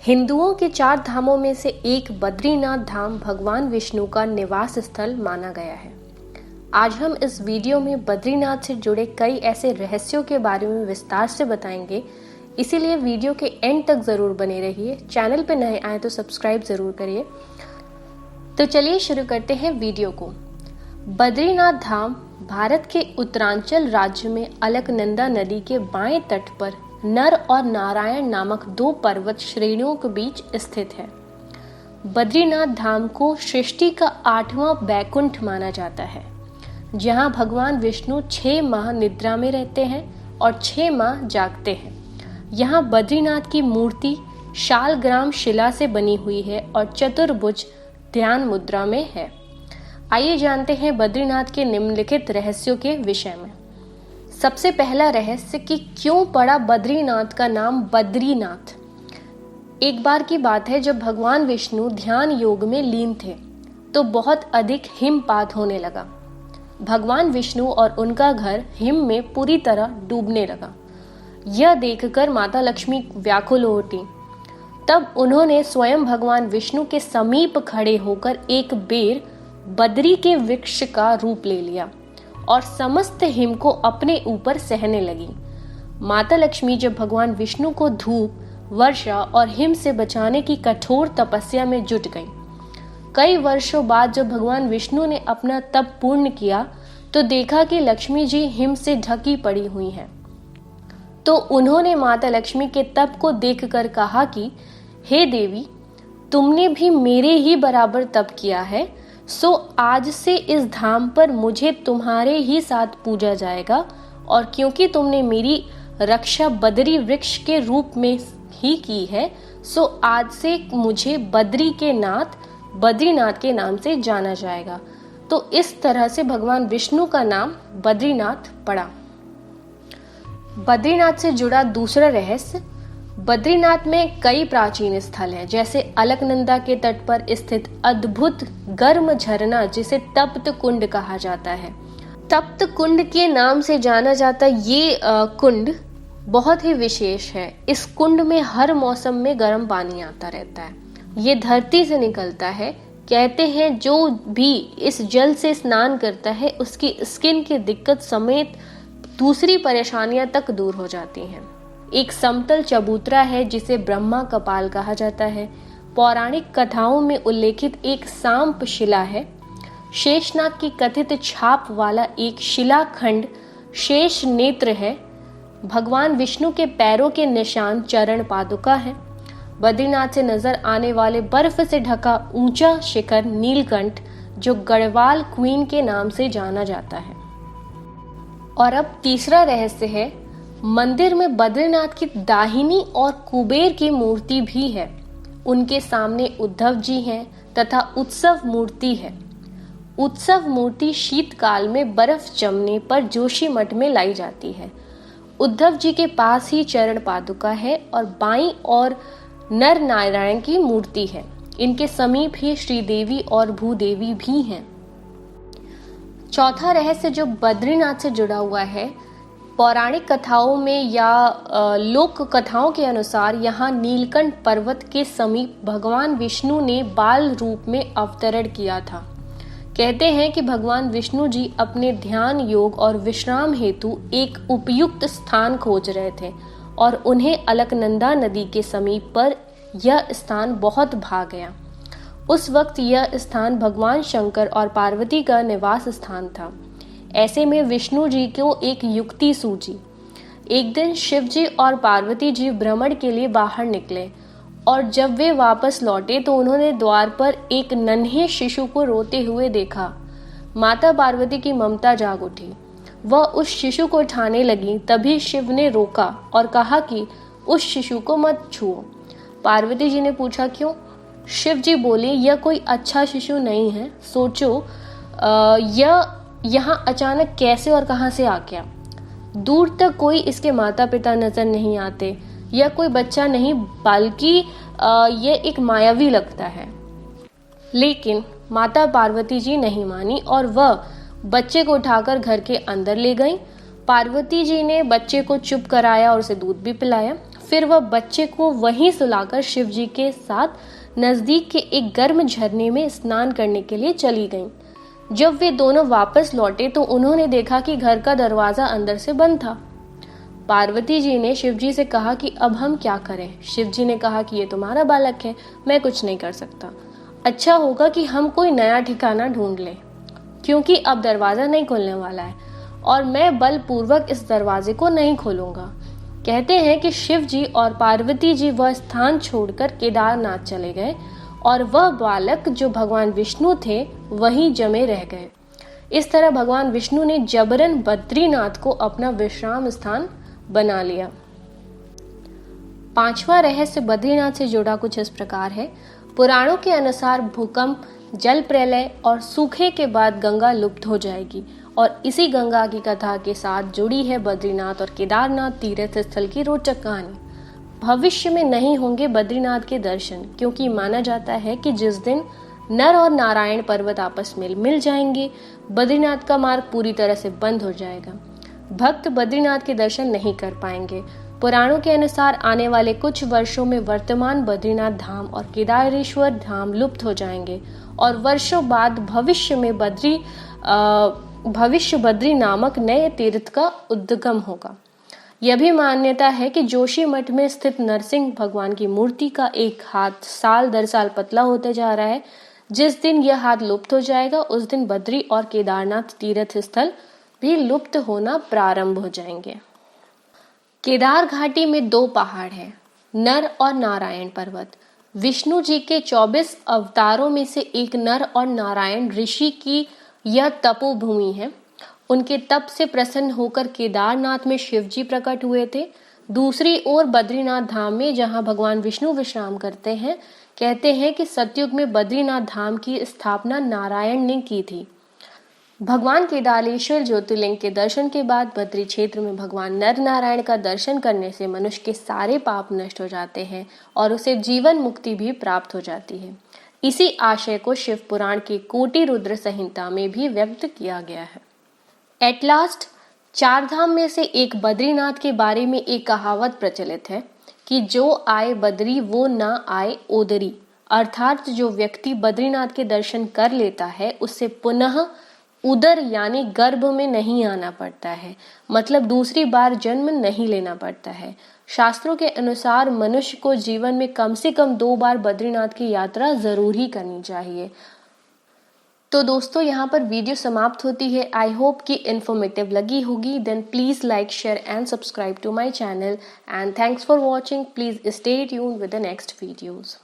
हिंदुओं के 4 धामों में से एक बद्रीनाथ धाम भगवान विष्णु का निवास स्थल माना गया है। आज हम इस वीडियो में बद्रीनाथ से जुड़े कई ऐसे रहस्यों के बारे में विस्तार से बताएंगे, इसीलिए वीडियो के एंड तक जरूर बने रहिए। चैनल पे नए आए तो सब्सक्राइब जरूर करिए। तो चलिए शुरू करते हैं वीडियो को। बद्रीनाथ धाम भारत के उत्तरांचल राज्य में अलकनंदा नदी के बाएं तट पर नर और नारायण नामक 2 पर्वत श्रेणियों के बीच स्थित है। बद्रीनाथ धाम को सृष्टि का 8वां बैकुंठ माना जाता है, जहां भगवान विष्णु 6 माह निद्रा में रहते हैं और 6 माह जागते हैं। यहाँ बद्रीनाथ की मूर्ति शालग्राम शिला से बनी हुई है और चतुर्भुज ध्यान मुद्रा में है। आइए जानते हैं बद्रीनाथ के निम्नलिखित रहस्यों के विषय में। सबसे पहला रहस्य कि क्यों पड़ा बद्रीनाथ का नाम बद्रीनाथ। एक बार की बात है, जब भगवान विष्णु ध्यान योग में लीन थे तो बहुत अधिक हिमपात होने लगा। भगवान विष्णु और उनका घर हिम में पूरी तरह डूबने लगा। यह देखकर माता लक्ष्मी व्याकुल हो उठी। तब उन्होंने स्वयं भगवान विष्णु के समीप खड़े होकर एक बेर बद्री के वृक्ष का रूप ले लिया और समस्त हिम को अपने ऊपर सहने लगी। माता लक्ष्मी जब भगवान विष्णु को धूप, वर्षा और हिम से बचाने की कठोर तपस्या में जुट गईं। कई वर्षों बाद जब भगवान विष्णु ने अपना तप पूर्ण किया तो देखा कि लक्ष्मी जी हिम से ढकी पड़ी हुई हैं। तो उन्होंने माता लक्ष्मी के तप को देखकर कहा कि हे देवी, तुमने भी मेरे ही बराबर तप किया है, सो आज से इस धाम पर मुझे तुम्हारे ही साथ पूजा जाएगा, और क्योंकि तुमने मेरी रक्षा बद्री वृक्ष के रूप में ही की है, सो आज से मुझे बद्रीनाथ के नाम से जाना जाएगा। तो इस तरह से भगवान विष्णु का नाम बद्रीनाथ पड़ा। बद्रीनाथ से जुड़ा दूसरा रहस्य, बद्रीनाथ में कई प्राचीन स्थल हैं, जैसे अलकनंदा के तट पर स्थित अद्भुत गर्म झरना जिसे तप्त कुंड कहा जाता है। तप्त कुंड के नाम से जाना जाता ये कुंड बहुत ही विशेष है। इस कुंड में हर मौसम में गर्म पानी आता रहता है। ये धरती से निकलता है। कहते हैं जो भी इस जल से स्नान करता है उसकी स्किन की दिक्कत समेत दूसरी परेशानियां तक दूर हो जाती हैं। एक समतल चबूतरा है जिसे ब्रह्मा कपाल कहा जाता है। पौराणिक कथाओं में उल्लेखित एक सांप शिला है। शेषनाग की कथित छाप वाला एक शिलाखंड शेष नेत्र है। भगवान विष्णु के पैरों के निशान चरण पादुका है। बद्रीनाथ से नजर आने वाले बर्फ से ढका ऊंचा शिखर नीलकंठ, जो गढ़वाल क्वीन के नाम से जाना जाता है। और अब तीसरा रहस्य है, मंदिर में बद्रीनाथ की दाहिनी और कुबेर की मूर्ति भी है। उनके सामने उद्धव जी हैं तथा उत्सव मूर्ति है। उत्सव मूर्ति शीतकाल में बर्फ जमने पर जोशीमठ में लाई जाती है। उद्धव जी के पास ही चरण पादुका है और बाईं और नर नारायण की मूर्ति है। इनके समीप ही श्रीदेवी और भूदेवी भी हैं। चौथा रहस्य जो बद्रीनाथ से जुड़ा हुआ है, पौराणिक कथाओं में या लोक कथाओं के अनुसार यहाँ नीलकंठ पर्वत के समीप भगवान विष्णु ने बाल रूप में अवतरण किया था। कहते हैं कि भगवान विष्णु जी अपने ध्यान योग और विश्राम हेतु एक उपयुक्त स्थान खोज रहे थे और उन्हें अलकनंदा नदी के समीप पर यह स्थान बहुत भा गया। उस वक्त यह स्थान भगवान शंकर और पार्वती का निवास स्थान था। ऐसे में विष्णु जी को एक युक्ति सूझी। एक दिन शिव जी और पार्वती जी भ्रमण के लिए बाहर निकले और जब वे वापस लौटे तो उन्होंने द्वार पर एक नन्हे शिशु को रोते हुए देखा। माता पार्वती की ममता जाग उठी। वह उस शिशु को उठाने लगी, तभी शिव ने रोका और कहा कि उस शिशु को मत छुओ। पार्वती जी ने पूछा क्यों? शिव जी बोले, यह कोई अच्छा शिशु नहीं है। सोचो यह यहाँ अचानक कैसे और कहां से आ गया? दूर तक कोई इसके माता पिता नजर नहीं आते। यह कोई बच्चा नहीं बल्कि यह एक मायावी लगता है। लेकिन माता पार्वती जी नहीं मानी और वह बच्चे को उठाकर घर के अंदर ले गईं। पार्वती जी ने बच्चे को चुप कराया और उसे दूध भी पिलाया। फिर वह बच्चे को वहीं सुलाकर शिव जी के साथ नजदीक के एक गर्म झरने में स्नान करने के लिए चली गईं। जब वे दोनों वापस लौटे तो उन्होंने देखा कि घर का दरवाजा अंदर से बंद था। पार्वती जी ने शिव जी से कहा कि अब हम क्या करें। शिव जी ने कहा कि ये तुम्हारा बालक है, मैं कुछ नहीं कर सकता। अच्छा होगा कि हम कोई नया ठिकाना ढूंढ लें, क्योंकि अब दरवाजा नहीं खुलने वाला है और मैं बलपूर्वक इस दरवाजे को नहीं खोलूंगा। कहते हैं कि शिव जी और पार्वती जी वह स्थान छोड़कर केदारनाथ चले गए और वह बालक जो भगवान विष्णु थे वहीं जमे रह गए। इस तरह भगवान विष्णु ने जबरन बद्रीनाथ को अपना विश्राम स्थान बना लिया। पांचवा रहस्य बद्रीनाथ से जुड़ा कुछ इस प्रकार है। पुराणों के अनुसार भूकंप, जल प्रलय और सूखे के बाद गंगा लुप्त हो जाएगी और इसी गंगा की कथा के साथ जुड़ी है बद्रीनाथ और केदारनाथ तीर्थ स्थल की रोचक कहानी। भविष्य में नहीं होंगे बद्रीनाथ के दर्शन, क्योंकि माना जाता है कि जिस दिन नर और नारायण पर्वत आपस में मिल जाएंगे, बद्रीनाथ का मार्ग पूरी तरह से बंद हो जाएगा। भक्त बद्रीनाथ के दर्शन नहीं कर पाएंगे। पुराणों के अनुसार आने वाले कुछ वर्षों में वर्तमान बद्रीनाथ धाम और केदारेश्वर धाम लुप्त हो जाएंगे और वर्षों बाद भविष्य बद्री नामक नए तीर्थ का उद्गम होगा। यह भी मान्यता है कि जोशी मठ में स्थित नरसिंह भगवान की मूर्ति का एक हाथ साल दर साल पतला होते जा रहा है। जिस दिन यह हाथ लुप्त हो जाएगा उस दिन बद्री और केदारनाथ तीर्थ स्थल भी लुप्त होना प्रारंभ हो जाएंगे। केदार घाटी में 2 पहाड़ हैं, नर और नारायण पर्वत। विष्णु जी के 24 अवतारों में से एक नर और नारायण ऋषि की यह तपोभूमि है। उनके तप से प्रसन्न होकर केदारनाथ में शिव जी प्रकट हुए थे। दूसरी ओर बद्रीनाथ धाम में जहां भगवान विष्णु विश्राम करते हैं, कहते हैं कि सतयुग में बद्रीनाथ धाम की स्थापना नारायण ने की थी। भगवान केदारेश्वर ज्योतिर्लिंग के दर्शन के बाद बद्री क्षेत्र में भगवान नर नारायण का दर्शन करने से मनुष्य के सारे पाप नष्ट हो जाते हैं और उसे जीवन मुक्ति भी प्राप्त हो जाती है। इसी आशय को शिव पुराण की कोटि रुद्र संहिता में भी व्यक्त किया गया है। एट लास्ट, 4 धाम में से एक बद्रीनाथ के बारे में एक कहावत प्रचलित है कि जो आए बद्री वो ना आए ओदरी, अर्थात जो व्यक्ति बद्रीनाथ के दर्शन कर लेता है उससे पुनः उदर यानी गर्भ में नहीं आना पड़ता है, मतलब दूसरी बार जन्म नहीं लेना पड़ता है। शास्त्रों के अनुसार मनुष्य को जीवन में कम से कम 2 बार बद्रीनाथ की यात्रा जरूर ही करनी चाहिए। तो दोस्तों, यहाँ पर वीडियो समाप्त होती है। आई होप कि इन्फॉर्मेटिव लगी होगी। Then please like, share and subscribe to my channel and thanks for watching. Please stay tuned with the next videos.